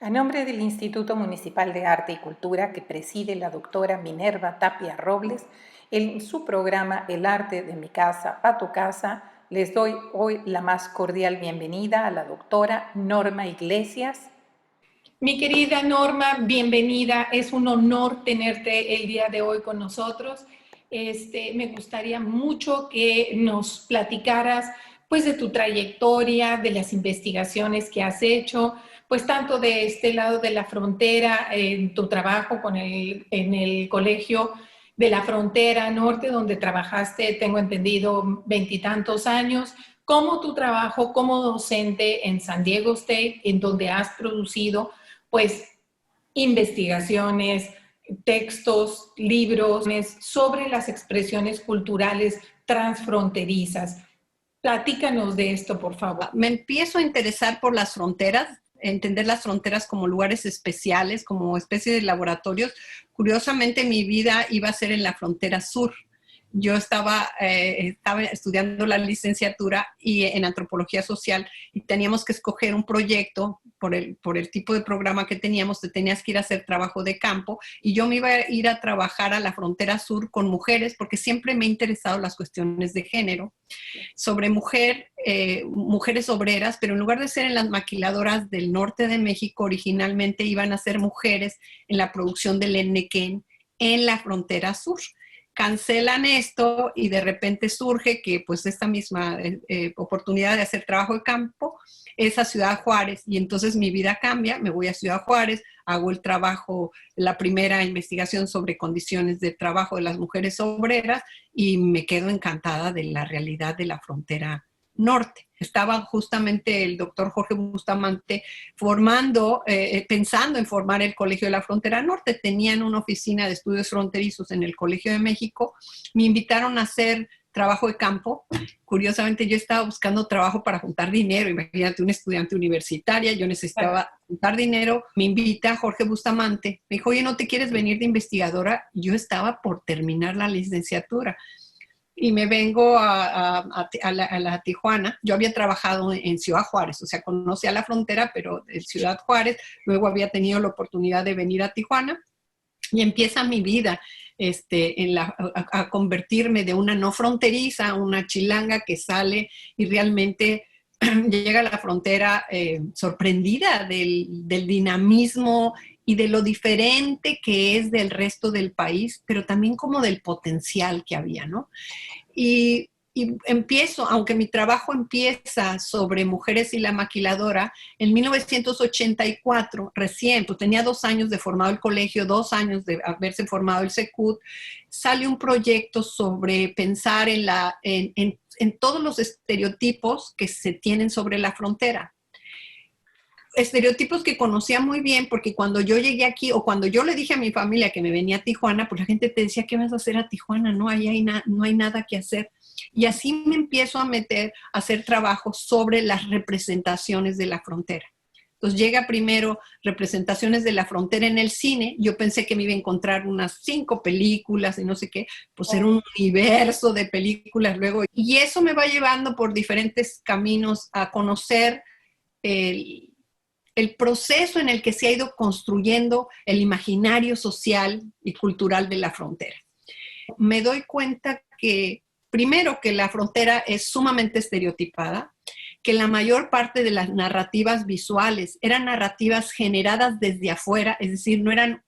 A nombre del Instituto Municipal de Arte y Cultura que preside la doctora Minerva Tapia Robles, en su programa El arte de mi casa a tu casa, les doy hoy la más cordial bienvenida a la doctora Norma Iglesias. Mi querida Norma, bienvenida. Es un honor tenerte el día de hoy con nosotros. Me gustaría mucho que nos platicaras pues de tu trayectoria, de las investigaciones que has hecho, pues tanto de este lado de la frontera, en tu trabajo en el colegio de la frontera norte, donde trabajaste, tengo entendido, veintitantos años, como tu trabajo como docente en San Diego State, en donde has producido pues investigaciones, textos, libros sobre las expresiones culturales transfronterizas. Platícanos de esto, por favor. Me empiezo a interesar por las fronteras, entender las fronteras como lugares especiales, como especie de laboratorios. Curiosamente, mi vida iba a ser en la frontera sur. Yo estaba estudiando la licenciatura y en antropología social y teníamos que escoger un proyecto por el tipo de programa que teníamos. Te tenías que ir a hacer trabajo de campo y yo me iba a ir a trabajar a la frontera sur con mujeres porque siempre me han interesado las cuestiones de género, sobre mujeres obreras, pero en lugar de ser en las maquiladoras del norte de México, originalmente iban a ser mujeres en la producción del Enequén en la frontera sur. Cancelan esto y de repente surge que pues esta misma oportunidad de hacer trabajo de campo es a Ciudad Juárez y entonces mi vida cambia, me voy a Ciudad Juárez, hago el trabajo, la primera investigación sobre condiciones de trabajo de las mujeres obreras y me quedo encantada de la realidad de la frontera norte. Estaba justamente el doctor Jorge Bustamante pensando en formar el Colegio de la Frontera Norte. Tenían una oficina de estudios fronterizos en el Colegio de México. Me invitaron a hacer trabajo de campo. Curiosamente, yo estaba buscando trabajo para juntar dinero. Imagínate, una estudiante universitaria, yo necesitaba juntar dinero. Me invita Jorge Bustamante. Me dijo, oye, ¿no te quieres venir de investigadora? Yo estaba por terminar la licenciatura. Y me vengo a la Tijuana. Yo había trabajado en Ciudad Juárez, o sea, conocía la frontera, pero en Ciudad Juárez. Luego había tenido la oportunidad de venir a Tijuana y empieza mi vida a convertirme de una no fronteriza a una chilanga que sale y realmente llega a la frontera sorprendida del dinamismo y de lo diferente que es del resto del país, pero también como del potencial que había, ¿no? Y empiezo, aunque mi trabajo empieza sobre mujeres y la maquiladora, en 1984, recién, pues tenía 2 años de formado el colegio, 2 años de haberse formado el Secut, sale un proyecto sobre pensar en todos los estereotipos que se tienen sobre la frontera. Estereotipos que conocía muy bien porque cuando yo llegué aquí o cuando yo le dije a mi familia que me venía a Tijuana, pues la gente te decía, ¿qué vas a hacer a Tijuana? No hay nada que hacer. Y así me empiezo a meter a hacer trabajo sobre las representaciones de la frontera. Entonces llega primero representaciones de la frontera en el cine. Yo pensé que me iba a encontrar unas 5 películas y no sé qué, pues era un universo de películas luego. Y eso me va llevando por diferentes caminos a conocer el proceso en el que se ha ido construyendo el imaginario social y cultural de la frontera. Me doy cuenta que, primero, que la frontera es sumamente estereotipada, que la mayor parte de las narrativas visuales eran narrativas generadas desde afuera, es decir, no era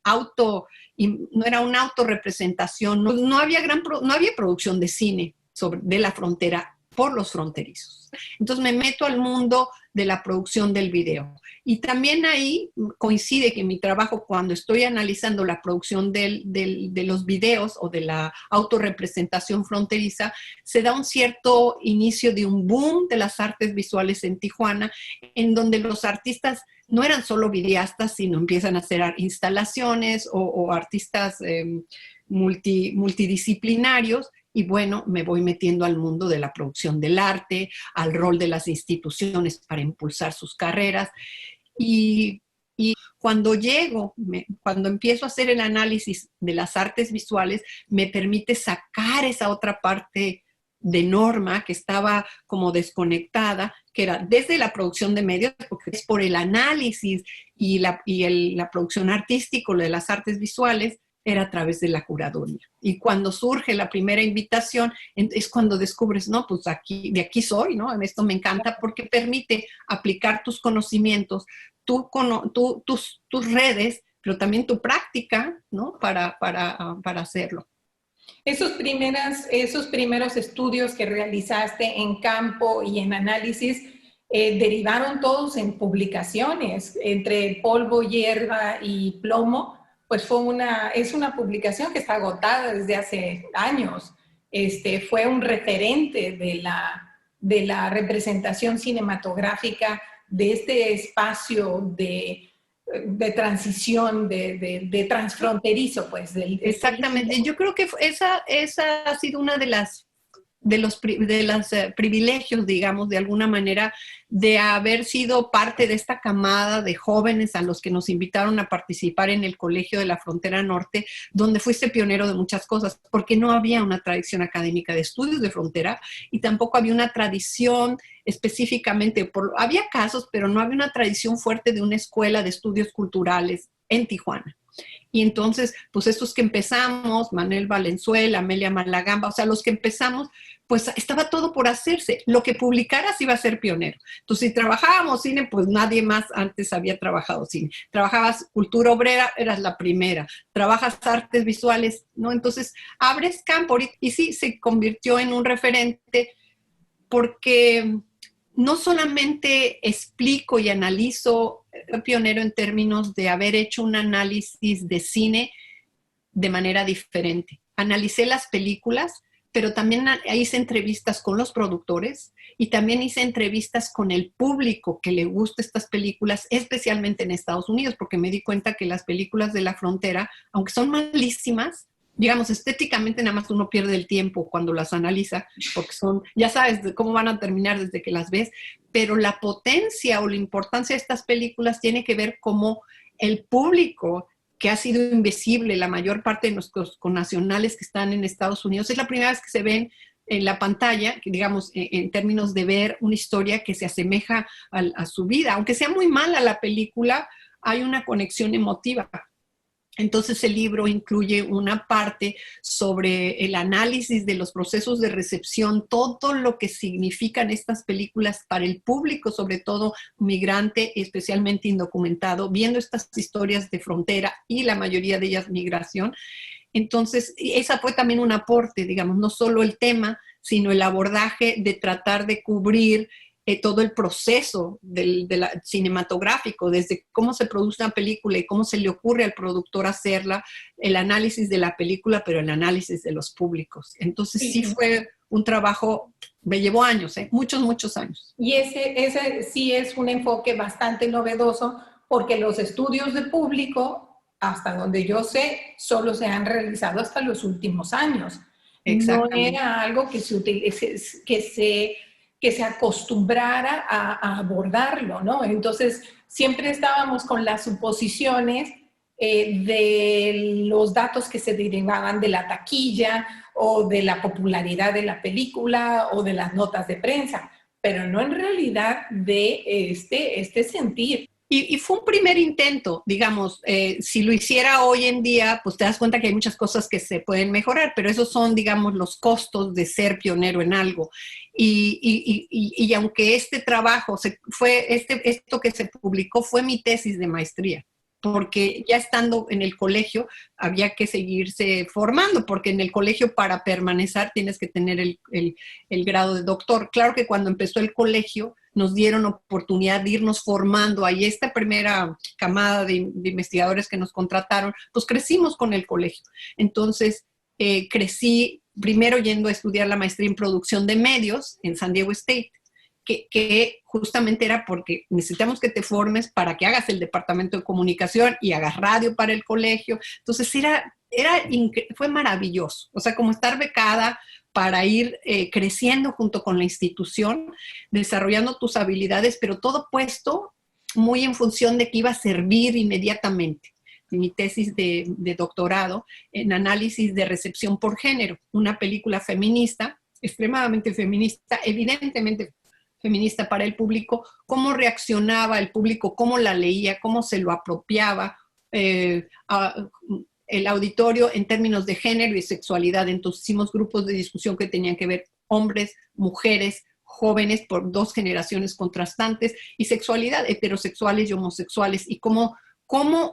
una autorrepresentación, no había producción de cine de la frontera por los fronterizos. Entonces me meto al mundo de la producción del video. Y también ahí coincide que mi trabajo, cuando estoy analizando la producción de los videos o de la autorrepresentación fronteriza, se da un cierto inicio de un boom de las artes visuales en Tijuana, en donde los artistas no eran solo videastas, sino empiezan a hacer instalaciones o artistas multidisciplinarios. Y bueno, me voy metiendo al mundo de la producción del arte, al rol de las instituciones para impulsar sus carreras. Y cuando cuando empiezo a hacer el análisis de las artes visuales, me permite sacar esa otra parte de Norma, que estaba como desconectada, que era desde la producción de medios, porque es por el análisis y la producción artística, de las artes visuales, era a través de la curaduría. Y cuando surge la primera invitación, es cuando descubres, no, pues aquí, de aquí soy, ¿no? Esto me encanta porque permite aplicar tus conocimientos, tus redes, pero también tu práctica, ¿no? Para hacerlo. Esos primeros estudios que realizaste en campo y en análisis derivaron todos en publicaciones, entre polvo, hierba y plomo, pues es una publicación que está agotada desde hace años. Fue un referente de la representación cinematográfica de este espacio de transición, de transfronterizo, pues. Exactamente. Yo creo que esa ha sido una de los privilegios, digamos, de alguna manera, de haber sido parte de esta camada de jóvenes a los que nos invitaron a participar en el Colegio de la Frontera Norte, donde fuiste pionero de muchas cosas, porque no había una tradición académica de estudios de frontera y tampoco había una tradición específicamente, había casos, pero no había una tradición fuerte de una escuela de estudios culturales en Tijuana. Y entonces, pues estos que empezamos, Manuel Valenzuela, Amelia Malagamba, o sea, los que empezamos, pues estaba todo por hacerse. Lo que publicaras iba a ser pionero. Entonces, si trabajábamos cine, pues nadie más antes había trabajado cine. Trabajabas cultura obrera, eras la primera. Trabajas artes visuales, ¿no? Entonces, abres campo. Y sí, se convirtió en un referente porque no solamente explico y analizo, pionero en términos de haber hecho un análisis de cine de manera diferente. Analicé las películas, pero también hice entrevistas con los productores y también hice entrevistas con el público que le gusta estas películas, especialmente en Estados Unidos, porque me di cuenta que las películas de la frontera, aunque son malísimas, digamos, estéticamente nada más uno pierde el tiempo cuando las analiza, porque ya sabes de cómo van a terminar desde que las ves, pero la potencia o la importancia de estas películas tiene que ver cómo el público, que ha sido invisible, la mayor parte de nuestros connacionales que están en Estados Unidos, es la primera vez que se ven en la pantalla, digamos, en términos de ver una historia que se asemeja a su vida. Aunque sea muy mala la película, hay una conexión emotiva. Entonces el libro incluye una parte sobre el análisis de los procesos de recepción, todo lo que significan estas películas para el público, sobre todo migrante, especialmente indocumentado, viendo estas historias de frontera y la mayoría de ellas migración. Entonces, esa fue también un aporte, digamos, no solo el tema, sino el abordaje de tratar de cubrir todo el proceso cinematográfico, desde cómo se produce una película y cómo se le ocurre al productor hacerla, el análisis de la película, pero el análisis de los públicos. Entonces sí fue un trabajo, me llevó años, muchos años. Y ese sí es un enfoque bastante novedoso, porque los estudios de público, hasta donde yo sé, solo se han realizado hasta los últimos años. No era algo que se acostumbrara a abordarlo, ¿no? Entonces, siempre estábamos con las suposiciones de los datos que se derivaban de la taquilla o de la popularidad de la película o de las notas de prensa, pero no en realidad de este sentir. Y fue un primer intento, digamos, si lo hiciera hoy en día, pues te das cuenta que hay muchas cosas que se pueden mejorar, pero esos son, digamos, los costos de ser pionero en algo. Y aunque este trabajo, esto que se publicó fue mi tesis de maestría, porque ya estando en el colegio había que seguirse formando, porque en el colegio para permanecer tienes que tener el grado de doctor. Claro que cuando empezó el colegio nos dieron oportunidad de irnos formando. Ahí esta primera camada de investigadores que nos contrataron, pues crecimos con el colegio. Entonces crecí primero yendo a estudiar la maestría en producción de medios en San Diego State, que justamente era porque necesitamos que te formes para que hagas el departamento de comunicación y hagas radio para el colegio. Entonces fue maravilloso, o sea, como estar becada para ir creciendo junto con la institución, desarrollando tus habilidades, pero todo puesto muy en función de que iba a servir inmediatamente. Mi tesis de doctorado en análisis de recepción por género, una película feminista extremadamente feminista, evidentemente feminista para el público, cómo reaccionaba el público, cómo la leía, cómo se lo apropiaba el auditorio en términos de género y sexualidad. Entonces hicimos grupos de discusión que tenían que ver hombres, mujeres, jóvenes por dos generaciones contrastantes y sexualidad, heterosexuales y homosexuales, y cómo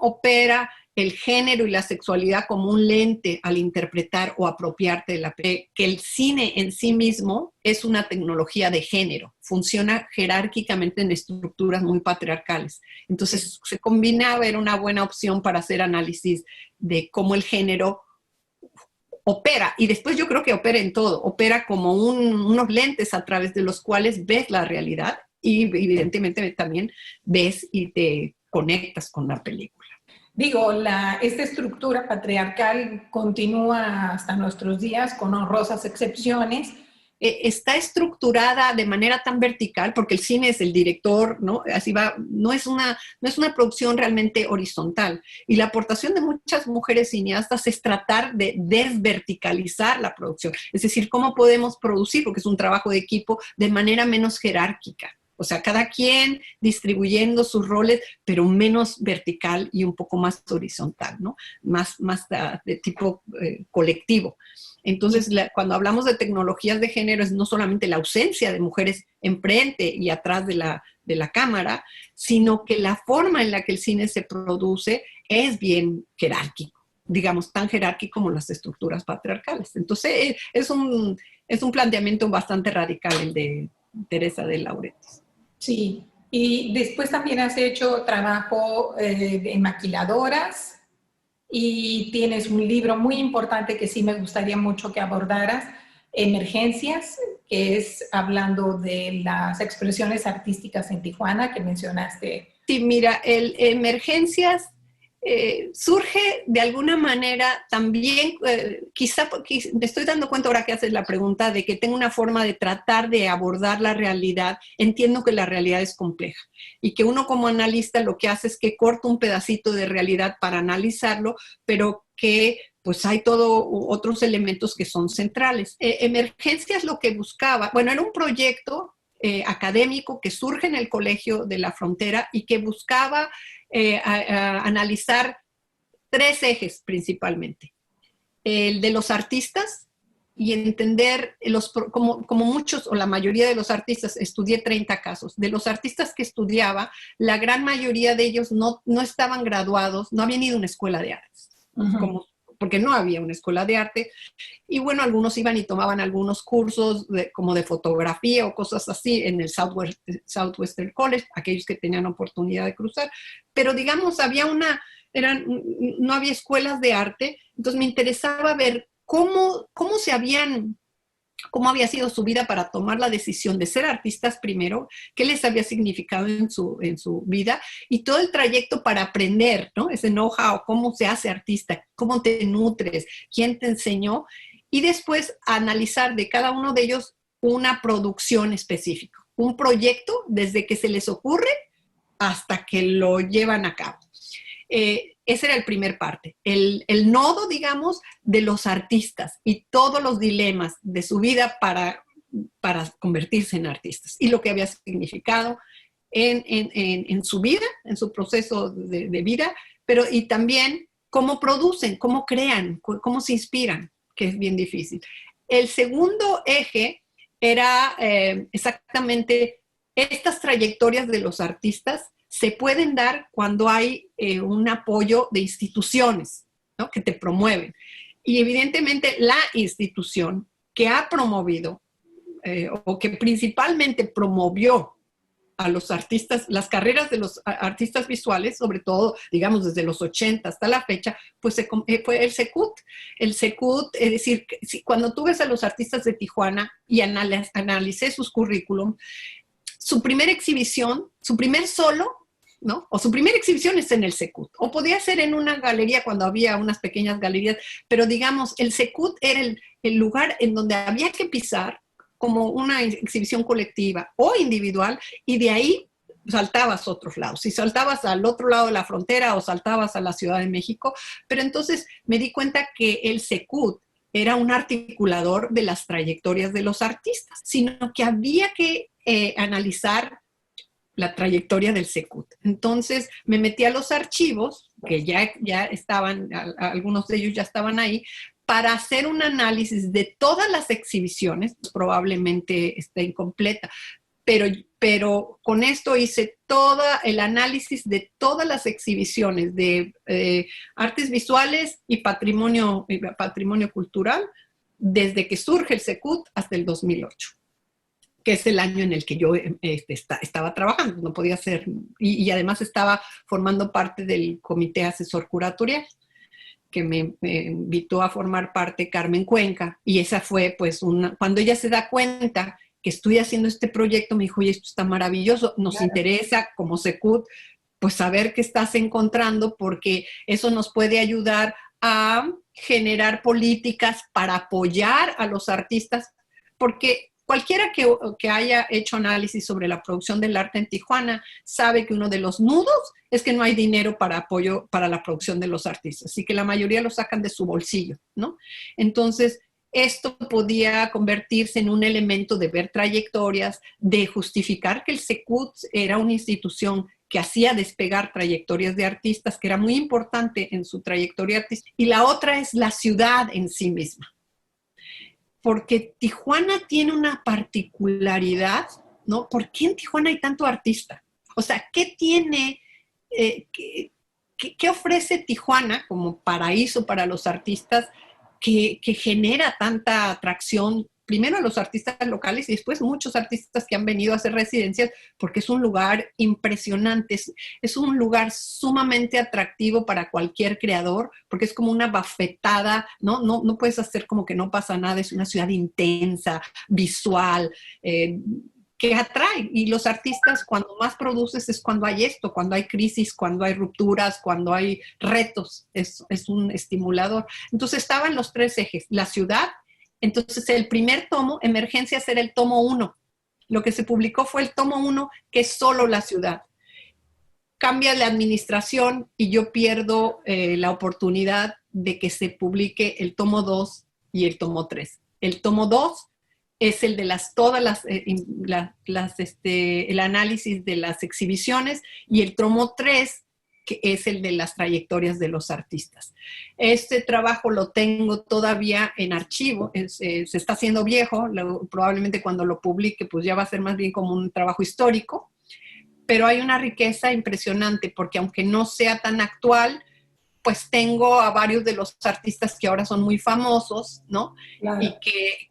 opera el género y la sexualidad como un lente al interpretar o apropiarte de que el cine en sí mismo es una tecnología de género, funciona jerárquicamente en estructuras muy patriarcales. Entonces se combinaba, era una buena opción para hacer análisis de cómo el género opera, y después yo creo que opera en todo, opera como unos lentes a través de los cuales ves la realidad y evidentemente también ves y te conectas con la película. Digo, esta estructura patriarcal continúa hasta nuestros días con honrosas excepciones. Está estructurada de manera tan vertical, porque el cine es el director, ¿no? Así va, no es una producción realmente horizontal. Y la aportación de muchas mujeres cineastas es tratar de desverticalizar la producción. Es decir, cómo podemos producir, porque es un trabajo de equipo, de manera menos jerárquica. O sea, cada quien distribuyendo sus roles, pero menos vertical y un poco más horizontal, ¿no? Más de tipo colectivo. Entonces, cuando hablamos de tecnologías de género, es no solamente la ausencia de mujeres enfrente y atrás de la cámara, sino que la forma en la que el cine se produce es bien jerárquico, digamos, tan jerárquico como las estructuras patriarcales. Entonces, es un planteamiento bastante radical el de Teresa de Lauretis. Sí, y después también has hecho trabajo en maquiladoras y tienes un libro muy importante que sí me gustaría mucho que abordaras, Emergencias, que es hablando de las expresiones artísticas en Tijuana que mencionaste. Sí, mira, el Emergencias surge de alguna manera también, quizá me estoy dando cuenta ahora que haces la pregunta de que tengo una forma de tratar de abordar la realidad. Entiendo que la realidad es compleja y que uno como analista lo que hace es que corta un pedacito de realidad para analizarlo, pero que pues hay todos otros elementos que son centrales. Emergencias lo que buscaba, bueno, era un proyecto académico que surge en el Colegio de la Frontera y que buscaba analizar tres ejes principalmente. El de los artistas y entender como muchos o la mayoría de los artistas, estudié 30 casos, de los artistas que estudiaba, la gran mayoría de ellos no estaban graduados, no habían ido a una escuela de artes, porque no había una escuela de arte, y bueno, algunos iban y tomaban algunos cursos como de fotografía o cosas así en el Southwestern College, aquellos que tenían oportunidad de cruzar, pero digamos, no había escuelas de arte, entonces me interesaba ver cómo había sido su vida para tomar la decisión de ser artistas primero, qué les había significado en su vida y todo el trayecto para aprender, ¿no? Ese know-how, cómo se hace artista, cómo te nutres, quién te enseñó, y después analizar de cada uno de ellos una producción específica, un proyecto desde que se les ocurre hasta que lo llevan a cabo. Ese era el primer parte, el nodo, digamos, de los artistas y todos los dilemas de su vida para convertirse en artistas y lo que había significado en su vida, en su proceso de vida, pero y también cómo producen, cómo crean, cómo se inspiran, que es bien difícil. El segundo eje era exactamente estas trayectorias de los artistas se pueden dar cuando hay un apoyo de instituciones, ¿no? Que te promueven. Y evidentemente la institución que ha promovido o que principalmente promovió a los artistas, las carreras de los artistas visuales, sobre todo, digamos, desde los 80 hasta la fecha, pues fue el Secut. El Secut, es decir, cuando tú ves a los artistas de Tijuana y analicé sus currículum, su primera exhibición, su primer solo, ¿no? O su primera exhibición es en el Secut. O podía ser en una galería cuando había unas pequeñas galerías, pero digamos, el Secut era el lugar en donde había que pisar como una exhibición colectiva o individual, y de ahí saltabas a otros lados. Si saltabas al otro lado de la frontera o saltabas a la Ciudad de México, pero entonces me di cuenta que el Secut era un articulador de las trayectorias de los artistas, sino que había que analizar la trayectoria del Secut. Entonces me metí a los archivos, que ya estaban, algunos de ellos ya estaban ahí, para hacer un análisis de todas las exhibiciones, probablemente esté incompleta, pero con esto hice todo el análisis de todas las exhibiciones de artes visuales y patrimonio cultural, desde que surge el Secut hasta el 2008. Que es el año en el que yo estaba trabajando, no podía ser, y además estaba formando parte del comité asesor curatorial, que me invitó a formar parte Carmen Cuenca, y esa fue pues cuando ella se da cuenta que estoy haciendo este proyecto, me dijo, oye, esto está maravilloso, nos interesa como Secut, pues saber qué estás encontrando, porque eso nos puede ayudar a generar políticas para apoyar a los artistas, porque cualquiera que haya hecho análisis sobre la producción del arte en Tijuana sabe que uno de los nudos es que no hay dinero para apoyo para la producción de los artistas, así que la mayoría lo sacan de su bolsillo, ¿no? Entonces, esto podía convertirse en un elemento de ver trayectorias, de justificar que el Secut era una institución que hacía despegar trayectorias de artistas, que era muy importante en su trayectoria artística. Y la otra es la ciudad en sí misma. Porque Tijuana tiene una particularidad, ¿no? ¿Por qué en Tijuana hay tanto artista? O sea, ¿qué tiene, qué ofrece Tijuana como paraíso para los artistas que genera tanta atracción, primero a los artistas locales y después muchos artistas que han venido a hacer residencias, porque es un lugar impresionante, es un lugar sumamente atractivo para cualquier creador, porque es como una bofetada, no puedes hacer como que no pasa nada, es una ciudad intensa, visual, que atrae. Y los artistas, cuando más produces es cuando hay esto, cuando hay crisis, cuando hay rupturas, cuando hay retos, es un estimulador. Entonces estaban los tres ejes, la ciudad. Entonces el primer tomo, Emergencias, era el tomo 1. Lo que se publicó fue el tomo 1, que es solo la ciudad. Cambia la administración y yo pierdo la oportunidad de que se publique el tomo 2 y el tomo 3. El tomo 2 es el de el análisis de las exhibiciones, y el tomo 3, que es el de las trayectorias de los artistas. Este trabajo lo tengo todavía en archivo, se está haciendo viejo, probablemente cuando lo publique pues ya va a ser más bien como un trabajo histórico, pero hay una riqueza impresionante, porque aunque no sea tan actual, pues tengo a varios de los artistas que ahora son muy famosos, ¿no? Claro.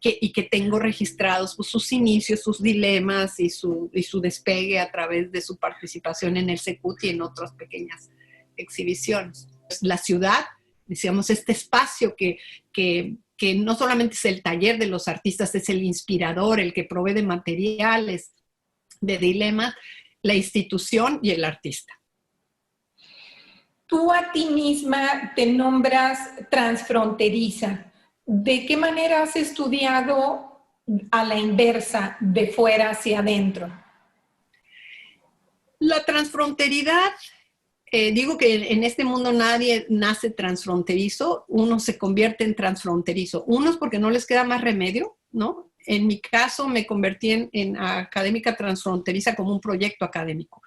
Y que tengo registrados pues, sus inicios, sus dilemas y su despegue a través de su participación en el Secut y en otras pequeñas exhibiciones. La ciudad, decíamos, este espacio que no solamente es el taller de los artistas, es el inspirador, el que provee de materiales, de dilemas, la institución y el artista. Tú a ti misma te nombras transfronteriza. ¿De qué manera has estudiado a la inversa, de fuera hacia adentro? La transfronteridad, digo que en este mundo nadie nace transfronterizo, uno se convierte en transfronterizo. Unos porque no les queda más remedio, ¿no? En mi caso me convertí en académica transfronteriza como un proyecto académico.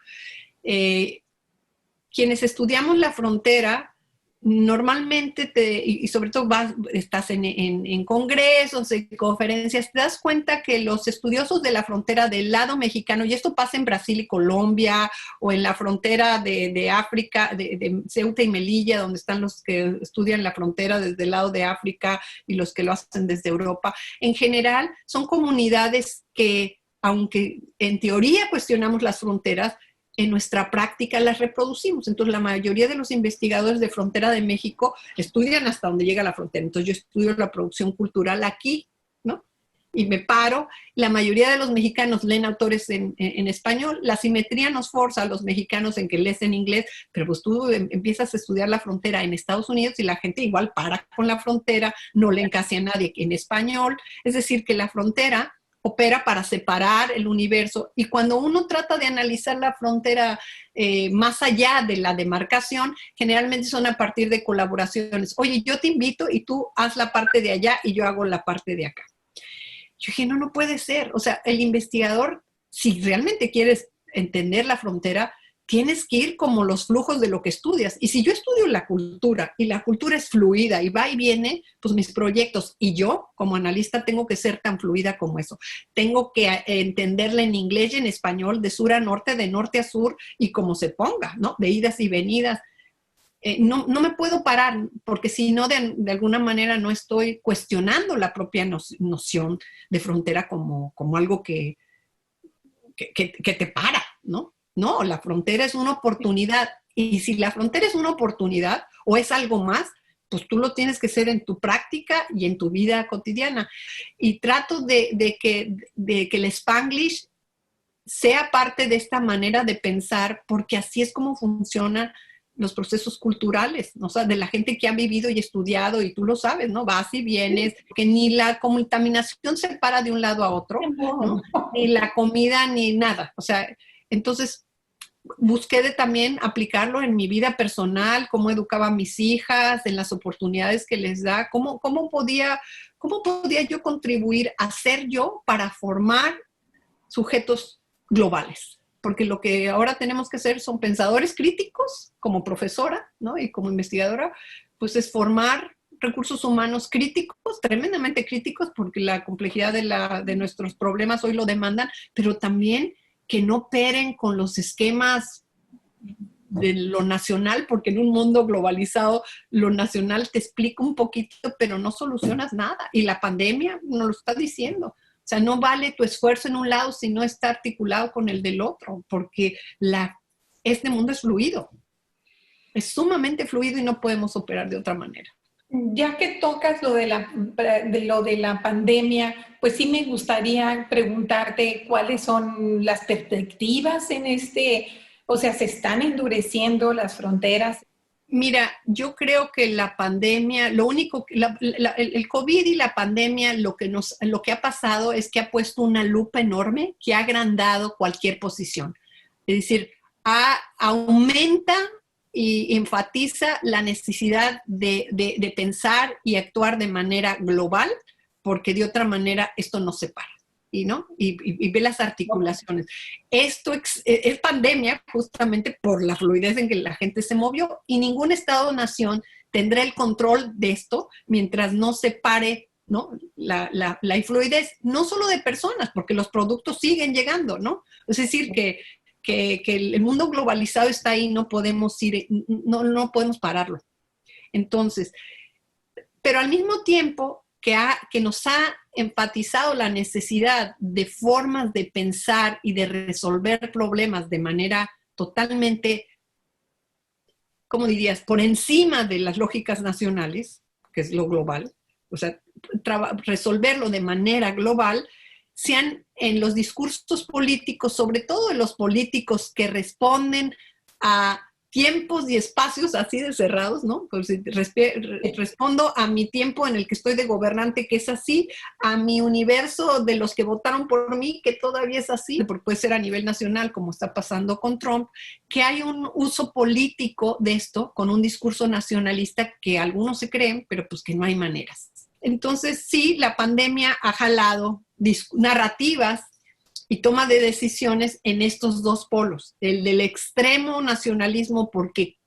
Quienes estudiamos la frontera, normalmente, y sobre todo estás en congresos, en conferencias, te das cuenta que los estudiosos de la frontera del lado mexicano, y esto pasa en Brasil y Colombia, o en la frontera de África, de Ceuta y Melilla, donde están los que estudian la frontera desde el lado de África y los que lo hacen desde Europa, en general son comunidades que, aunque en teoría cuestionamos las fronteras, en nuestra práctica las reproducimos. Entonces, la mayoría de los investigadores de frontera de México estudian hasta donde llega la frontera. Entonces, yo estudio la producción cultural aquí, ¿no? Y me paro. La mayoría de los mexicanos leen autores en español. La simetría nos forza a los mexicanos en que lees en inglés, pero pues tú empiezas a estudiar la frontera en Estados Unidos y la gente igual para con la frontera, no leen casi a nadie en español. Es decir, que la frontera opera para separar el universo. Y cuando uno trata de analizar la frontera más allá de la demarcación, generalmente son a partir de colaboraciones. Oye, yo te invito y tú haz la parte de allá y yo hago la parte de acá. Yo dije, no, no puede ser. O sea, el investigador, si realmente quieres entender la frontera, tienes que ir como los flujos de lo que estudias. Y si yo estudio la cultura y la cultura es fluida y va y viene, pues mis proyectos y yo como analista tengo que ser tan fluida como eso. Tengo que entenderla en inglés y en español, de sur a norte, de norte a sur y como se ponga, ¿no? De idas y venidas. No me puedo parar, porque si no, de alguna manera no estoy cuestionando la propia noción de frontera como algo que te para, ¿no? No, la frontera es una oportunidad. Y si la frontera es una oportunidad o es algo más, pues tú lo tienes que hacer en tu práctica y en tu vida cotidiana. Y trato de que el Spanglish sea parte de esta manera de pensar, porque así es como funcionan los procesos culturales, ¿no? O sea, de la gente que ha vivido y estudiado, y tú lo sabes, ¿no? Vas y vienes, que ni la contaminación se para de un lado a otro, ¿no? Ni la comida, ni nada. O sea, entonces busqué de también aplicarlo en mi vida personal, cómo educaba a mis hijas, en las oportunidades que les da, cómo podía yo contribuir a ser yo para formar sujetos globales. Porque lo que ahora tenemos que hacer son pensadores críticos, como profesora, ¿no? Y como investigadora, pues es formar recursos humanos críticos, tremendamente críticos, porque la complejidad de nuestros problemas hoy lo demandan, pero también que no operen con los esquemas de lo nacional, porque en un mundo globalizado lo nacional te explica un poquito, pero no solucionas nada. Y la pandemia nos lo está diciendo. O sea, no vale tu esfuerzo en un lado si no está articulado con el del otro, porque este mundo es fluido. Es sumamente fluido y no podemos operar de otra manera. Ya que tocas lo de la pandemia, pues sí me gustaría preguntarte cuáles son las perspectivas en o sea, ¿se están endureciendo las fronteras? Mira, yo creo que la pandemia, el COVID y la pandemia, lo que ha pasado es que ha puesto una lupa enorme que ha agrandado cualquier posición. Es decir, aumenta y enfatiza la necesidad de pensar y actuar de manera global, porque de otra manera esto no se para. Y ve las articulaciones. Esto es pandemia justamente por la fluidez en que la gente se movió, y ningún Estado-nación tendrá el control de esto mientras no se pare, ¿no? la influidez, no solo de personas, porque los productos siguen llegando, ¿no? Es decir, que el mundo globalizado está ahí, no podemos pararlo. Entonces, pero al mismo tiempo que nos ha enfatizado la necesidad de formas de pensar y de resolver problemas de manera totalmente, ¿cómo dirías?, por encima de las lógicas nacionales, que es lo global, o sea, resolverlo de manera global, sean en los discursos políticos, sobre todo en los políticos que responden a tiempos y espacios así de cerrados, ¿no? Pues respondo a mi tiempo en el que estoy de gobernante, que es así, a mi universo de los que votaron por mí, que todavía es así, porque puede ser a nivel nacional, como está pasando con Trump, que hay un uso político de esto, con un discurso nacionalista que algunos se creen, pero pues que no hay maneras. Entonces, sí, la pandemia ha jalado narrativas y toma de decisiones en estos dos polos, el del extremo nacionalismo porque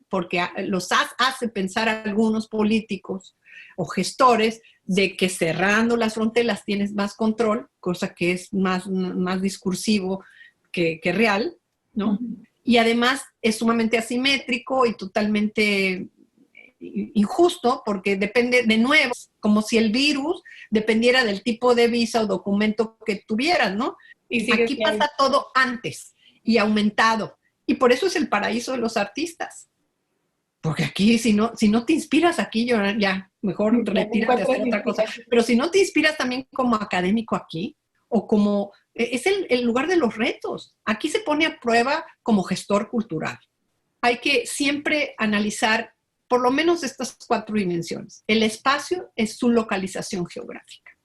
los hace pensar a algunos políticos o gestores de que cerrando las fronteras tienes más control, cosa que es más discursivo que real, ¿no? Y además es sumamente asimétrico y totalmente injusto, porque depende, de nuevo, como si el virus dependiera del tipo de visa o documento que tuvieras, ¿no? Y aquí pasa todo antes y aumentado. Y por eso es el paraíso de los artistas. Porque aquí, si no te inspiras aquí, ya mejor retírate a hacer otra cosa. Pero si no te inspiras también como académico aquí, o como, es el lugar de los retos. Aquí se pone a prueba como gestor cultural. Hay que siempre analizar por lo menos estas 4 dimensiones. El espacio es su localización geográfica.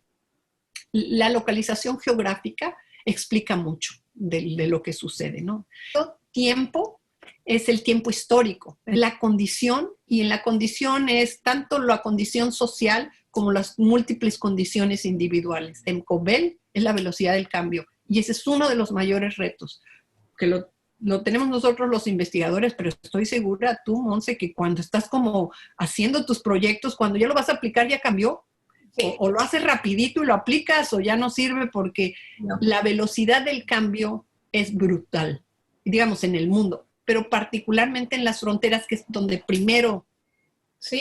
la localización geográfica explica mucho de lo que sucede, ¿no? Todo tiempo es el tiempo histórico, la condición, y en la condición es tanto la condición social como las múltiples condiciones individuales. En Cobel es la velocidad del cambio, y ese es uno de los mayores retos, que lo tenemos nosotros los investigadores, pero estoy segura tú, Monse, que cuando estás como haciendo tus proyectos, cuando ya lo vas a aplicar, ya cambió. Sí. O lo haces rapidito y lo aplicas, o ya no sirve, porque la velocidad del cambio es brutal, digamos, en el mundo, pero particularmente en las fronteras, que es donde primero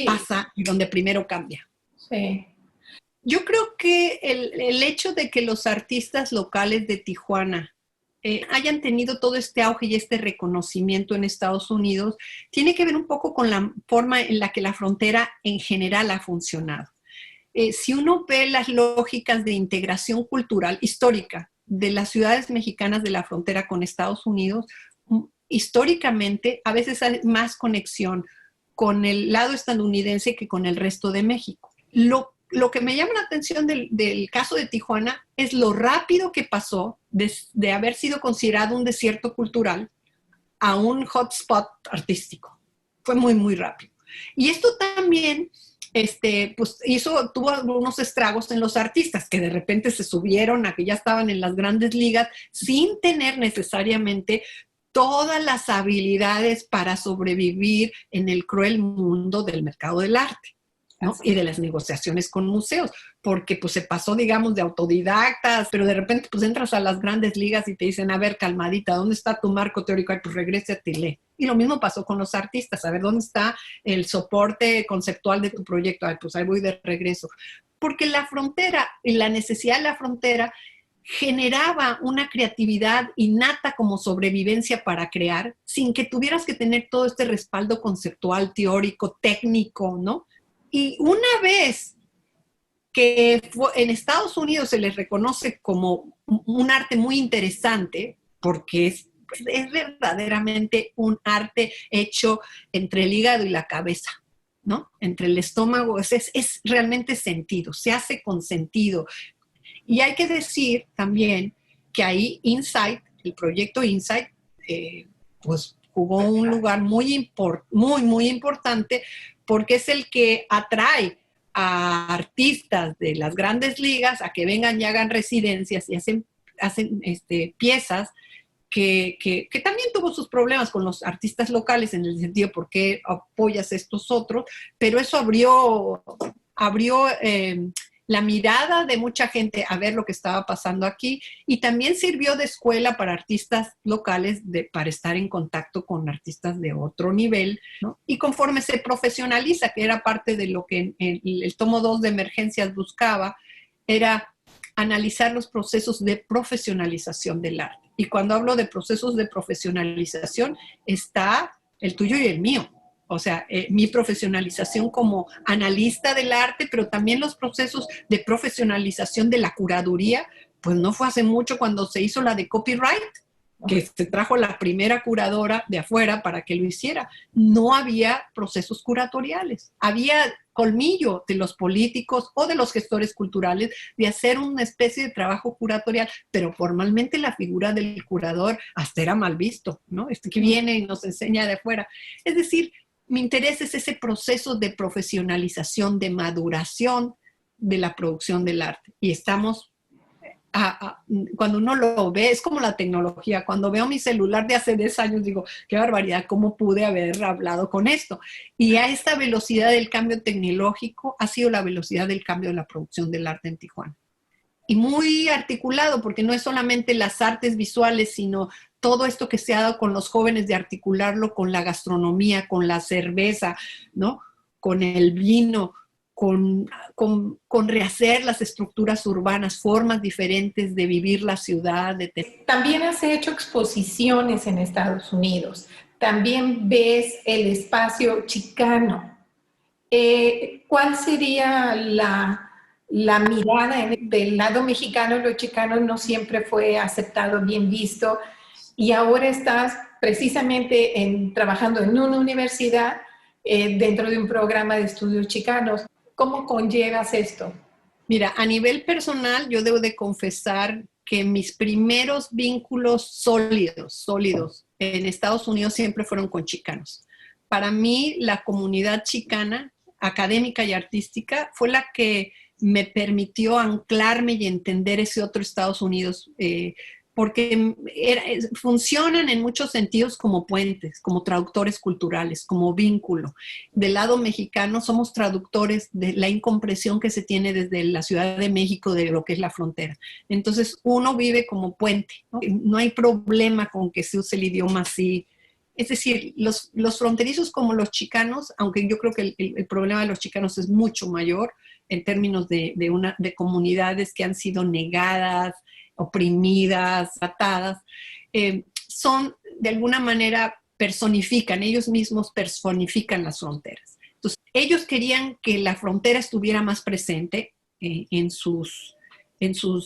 pasa y donde primero cambia. Sí. Yo creo que el hecho de que los artistas locales de Tijuana hayan tenido todo este auge y este reconocimiento en Estados Unidos tiene que ver un poco con la forma en la que la frontera en general ha funcionado. Si uno ve las lógicas de integración cultural histórica de las ciudades mexicanas de la frontera con Estados Unidos, históricamente a veces hay más conexión con el lado estadounidense que con el resto de México. Lo que me llama la atención del caso de Tijuana es lo rápido que pasó de haber sido considerado un desierto cultural a un hotspot artístico. Fue muy, muy rápido. Y esto también pues tuvo algunos estragos en los artistas que de repente se subieron a que ya estaban en las grandes ligas sin tener necesariamente todas las habilidades para sobrevivir en el cruel mundo del mercado del arte, ¿no? Y de las negociaciones con museos, porque pues se pasó, digamos, de autodidactas, pero de repente pues entras a las grandes ligas y te dicen, a ver, calmadita, ¿dónde está tu marco teórico? Ay, pues regrésate y lee. Y lo mismo pasó con los artistas, a ver, ¿dónde está el soporte conceptual de tu proyecto? Ay, pues ahí voy de regreso. Porque la frontera y la necesidad de la frontera generaba una creatividad innata como sobrevivencia para crear, sin que tuvieras que tener todo este respaldo conceptual, teórico, técnico, ¿no? Y una vez que en Estados Unidos se les reconoce como un arte muy interesante, porque es verdaderamente un arte hecho entre el hígado y la cabeza, ¿no? Entre el estómago, es realmente sentido, se hace con sentido. Y hay que decir también que ahí Insight, el proyecto Insight, pues jugó un lugar muy importante, porque es el que atrae a artistas de las grandes ligas a que vengan y hagan residencias y hacen piezas que también tuvo sus problemas con los artistas locales en el sentido de por qué apoyas a estos otros, pero eso abrió la mirada de mucha gente a ver lo que estaba pasando aquí, y también sirvió de escuela para artistas locales para estar en contacto con artistas de otro nivel, ¿no? Y conforme se profesionaliza, que era parte de lo que el tomo 2 de Emergencias buscaba, era analizar los procesos de profesionalización del arte. Y cuando hablo de procesos de profesionalización, está el tuyo y el mío. O sea, mi profesionalización como analista del arte, pero también los procesos de profesionalización de la curaduría, pues no fue hace mucho cuando se hizo la de copyright, que se trajo la primera curadora de afuera para que lo hiciera. No había procesos curatoriales, había colmillo de los políticos o de los gestores culturales de hacer una especie de trabajo curatorial, pero formalmente la figura del curador hasta era mal visto, ¿no? Que viene y nos enseña de afuera. Es decir, mi interés es ese proceso de profesionalización, de maduración de la producción del arte. Y estamos, cuando uno lo ve, es como la tecnología. Cuando veo mi celular de hace 10 años, digo, qué barbaridad, ¿cómo pude haber hablado con esto? Y a esta velocidad del cambio tecnológico ha sido la velocidad del cambio de la producción del arte en Tijuana. Y muy articulado, porque no es solamente las artes visuales, sino todo esto que se ha dado con los jóvenes de articularlo con la gastronomía, con la cerveza, ¿no? Con el vino, con rehacer las estructuras urbanas, formas diferentes de vivir la ciudad. También has hecho exposiciones en Estados Unidos. También ves el espacio chicano. ¿Cuál sería la mirada del lado mexicano? Lo chicano no siempre fue aceptado, bien visto. Y ahora estás precisamente trabajando en una universidad dentro de un programa de estudios chicanos. ¿Cómo conllevas esto? Mira, a nivel personal, yo debo de confesar que mis primeros vínculos sólidos en Estados Unidos siempre fueron con chicanos. Para mí, la comunidad chicana, académica y artística, fue la que me permitió anclarme y entender ese otro Estados Unidos, porque funcionan en muchos sentidos como puentes, como traductores culturales, como vínculo. Del lado mexicano somos traductores de la incomprensión que se tiene desde la Ciudad de México de lo que es la frontera. Entonces uno vive como puente, ¿no? No hay problema con que se use el idioma así. Es decir, los fronterizos como los chicanos, aunque yo creo que el problema de los chicanos es mucho mayor en términos de comunidades que han sido negadas, oprimidas, tratadas, son de alguna manera ellos mismos personifican las fronteras. Entonces, ellos querían que la frontera estuviera más presente en sus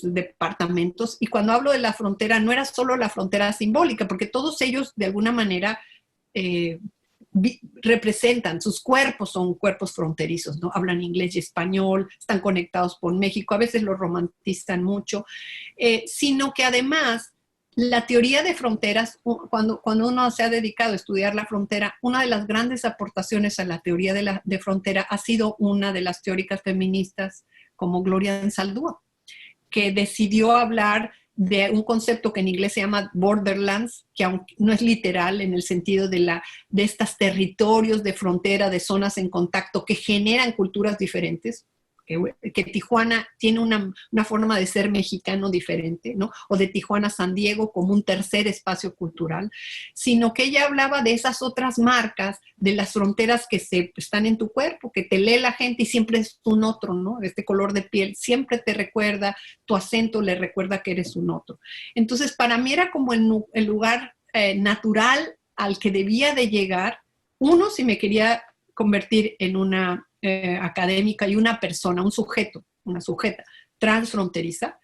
departamentos. Y cuando hablo de la frontera, no era solo la frontera simbólica, porque todos ellos de alguna manera representan, sus cuerpos son cuerpos fronterizos, ¿no? Hablan inglés y español, están conectados con México, a veces lo romantizan mucho, sino que además la teoría de fronteras, cuando uno se ha dedicado a estudiar la frontera, una de las grandes aportaciones a la teoría de frontera ha sido una de las teóricas feministas como Gloria Anzaldúa, que decidió hablar de un concepto que en inglés se llama borderlands, que aunque no es literal en el sentido de estos territorios de frontera, de zonas en contacto que generan culturas diferentes, que Tijuana tiene una forma de ser mexicano diferente, ¿no? O de Tijuana a San Diego como un tercer espacio cultural, sino que ella hablaba de esas otras marcas, de las fronteras que están en tu cuerpo, que te lee la gente y siempre es un otro, ¿no? Este color de piel siempre te recuerda, tu acento le recuerda que eres un otro. Entonces, para mí era como el lugar natural al que debía de llegar, uno, si me quería convertir en una académica y una persona, un sujeto, una sujeta transfronteriza,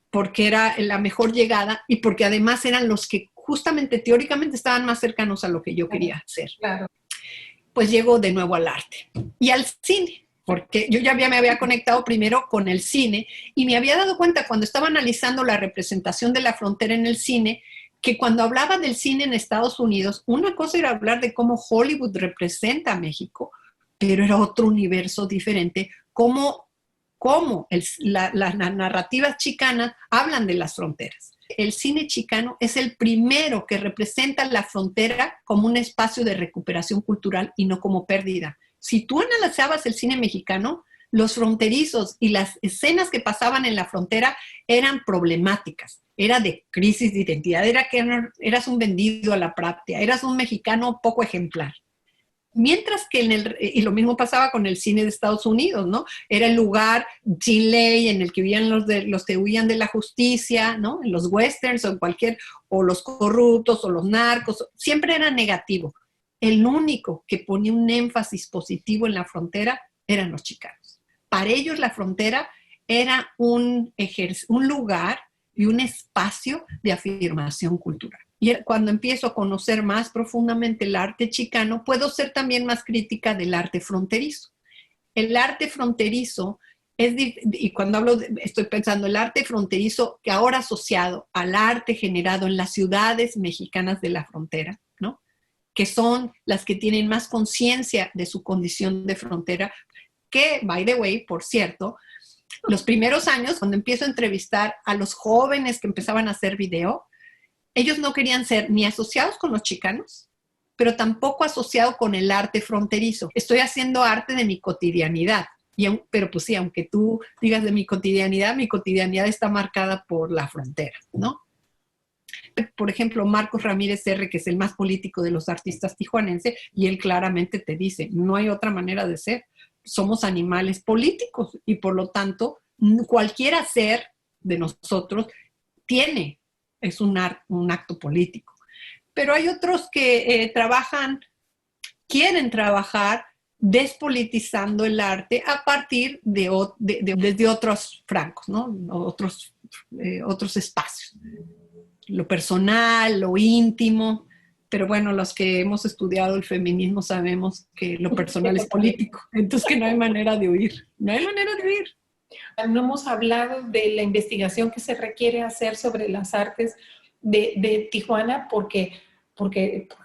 porque era la mejor llegada y porque además eran los que justamente teóricamente estaban más cercanos a lo que yo quería hacer. Claro. Pues llego de nuevo al arte y al cine, porque yo ya me había conectado primero con el cine y me había dado cuenta cuando estaba analizando la representación de la frontera en el cine, que cuando hablaba del cine en Estados Unidos, una cosa era hablar de cómo Hollywood representa a México, pero era otro universo diferente, cómo las narrativas chicanas hablan de las fronteras. El cine chicano es el primero que representa la frontera como un espacio de recuperación cultural y no como pérdida. Si tú analizabas el cine mexicano, los fronterizos y las escenas que pasaban en la frontera eran problemáticas. Era de crisis de identidad, era que eras un vendido a la patria, eras un mexicano poco ejemplar. Mientras que y lo mismo pasaba con el cine de Estados Unidos, ¿no? Era el lugar sin ley en el que vivían los que huían de la justicia, ¿no? En los westerns o los corruptos o los narcos, siempre era negativo. El único que ponía un énfasis positivo en la frontera eran los chicanos. Para ellos la frontera era un lugar y un espacio de afirmación cultural. Y cuando empiezo a conocer más profundamente el arte chicano, puedo ser también más crítica del arte fronterizo. El arte fronterizo y cuando estoy pensando el arte fronterizo que ahora asociado al arte generado en las ciudades mexicanas de la frontera, ¿no? Que son las que tienen más conciencia de su condición de frontera, que, by the way, por cierto, los primeros años, cuando empiezo a entrevistar a los jóvenes que empezaban a hacer video, ellos no querían ser ni asociados con los chicanos, pero tampoco asociados con el arte fronterizo. Estoy haciendo arte de mi cotidianidad. Pero pues sí, aunque tú digas de mi cotidianidad está marcada por la frontera, ¿no? Por ejemplo, Marcos Ramírez R., que es el más político de los artistas tijuanenses, y él claramente te dice, no hay otra manera de ser. Somos animales políticos y por lo tanto, cualquier hacer de nosotros es un acto político. Pero hay otros que quieren trabajar despolitizando el arte a partir desde otros francos, ¿no? Otros espacios. Lo personal, lo íntimo. Pero bueno, los que hemos estudiado el feminismo sabemos que lo personal es político. Entonces que no hay manera de huir. No hay manera de huir. No hemos hablado de la investigación que se requiere hacer sobre las artes de Tijuana porque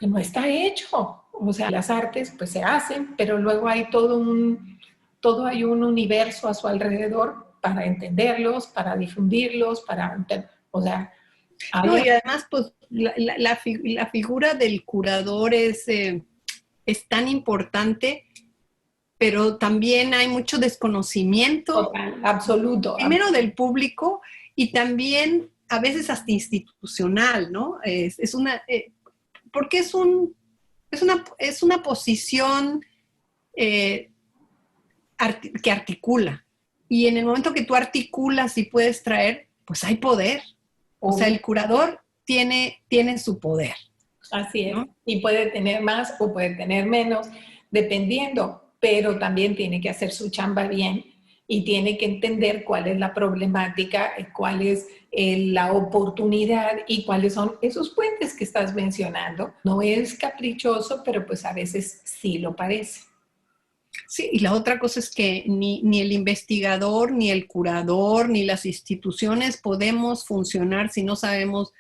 no está hecho. O sea, las artes pues se hacen, pero luego hay todo hay un universo a su alrededor para entenderlos, para difundirlos, o sea, no, y además, pues, la figura del curador es tan importante, pero también hay mucho desconocimiento. Total, absoluto. Primero del público y también a veces hasta institucional, ¿no? Porque es una posición que articula. Y en el momento que tú articulas y puedes traer, pues hay poder. O sea, el curador tiene su poder. Así es. ¿No? Y puede tener más o puede tener menos, dependiendo, pero también tiene que hacer su chamba bien y tiene que entender cuál es la problemática, cuál es la oportunidad y cuáles son esos puentes que estás mencionando. No es caprichoso, pero pues a veces sí lo parece. Sí, y la otra cosa es que ni el investigador, ni el curador, ni las instituciones podemos funcionar si no sabemos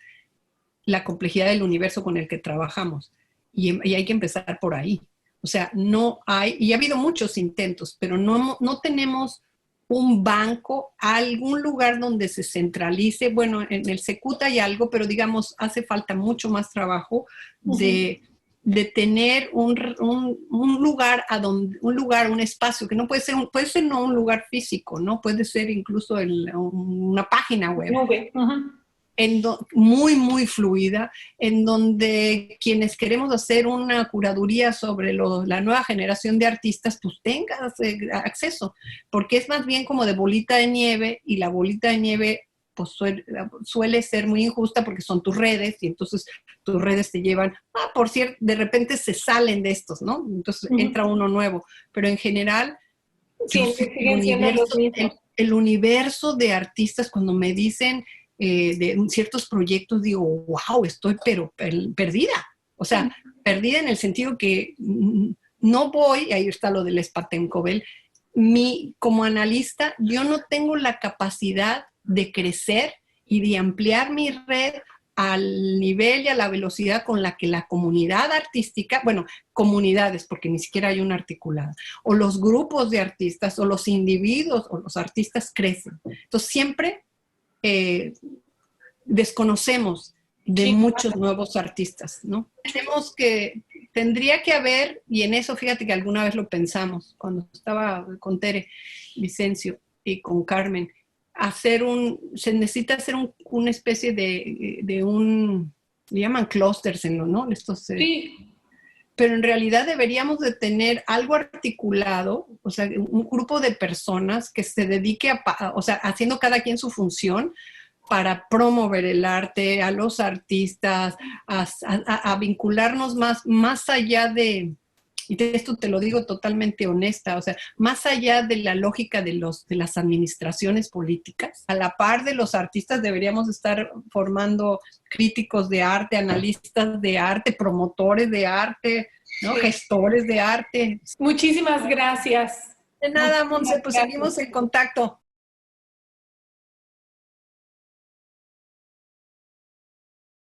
la complejidad del universo con el que trabajamos. Y hay que empezar por ahí. O sea, no hay, y ha habido muchos intentos, pero no tenemos un banco, algún lugar donde se centralice. Bueno, en el Secut hay algo, pero digamos, hace falta mucho más trabajo de tener un lugar un espacio que no puede ser no un lugar físico, ¿no? Puede ser incluso una página web. Muy, muy fluida, en donde quienes queremos hacer una curaduría sobre la nueva generación de artistas, pues tengas acceso, porque es más bien como de bolita de nieve, y la bolita de nieve pues suele ser muy injusta porque son tus redes, y entonces tus redes te llevan, por cierto, de repente se salen de estos, ¿no? Entonces entra uno nuevo, pero en general, el universo de artistas, cuando me dicen de ciertos proyectos, digo, wow, estoy pero perdida. O sea, perdida en el sentido que no voy, ahí está lo del Spatenkobel, como analista, yo no tengo la capacidad de crecer y de ampliar mi red al nivel y a la velocidad con la que la comunidad artística, bueno, comunidades, porque ni siquiera hay una articulada, o los grupos de artistas, o los individuos, o los artistas crecen. Entonces, siempre desconocemos de muchos nuevos artistas, ¿no? Tendría que haber, y en eso fíjate que alguna vez lo pensamos, cuando estaba con Tere Vicencio y con Carmen, se necesita hacer una especie de le llaman clústeres, ¿no? Estos, sí. Pero en realidad deberíamos de tener algo articulado, o sea, un grupo de personas que se dedique o sea, haciendo cada quien su función para promover el arte, a los artistas, a vincularnos más allá de, y esto te lo digo totalmente honesta, o sea, más allá de la lógica de las administraciones políticas, a la par de los artistas deberíamos estar formando críticos de arte, analistas de arte, promotores de arte, ¿no? Gestores de arte. Muchísimas gracias. De nada, Monse, pues seguimos en contacto.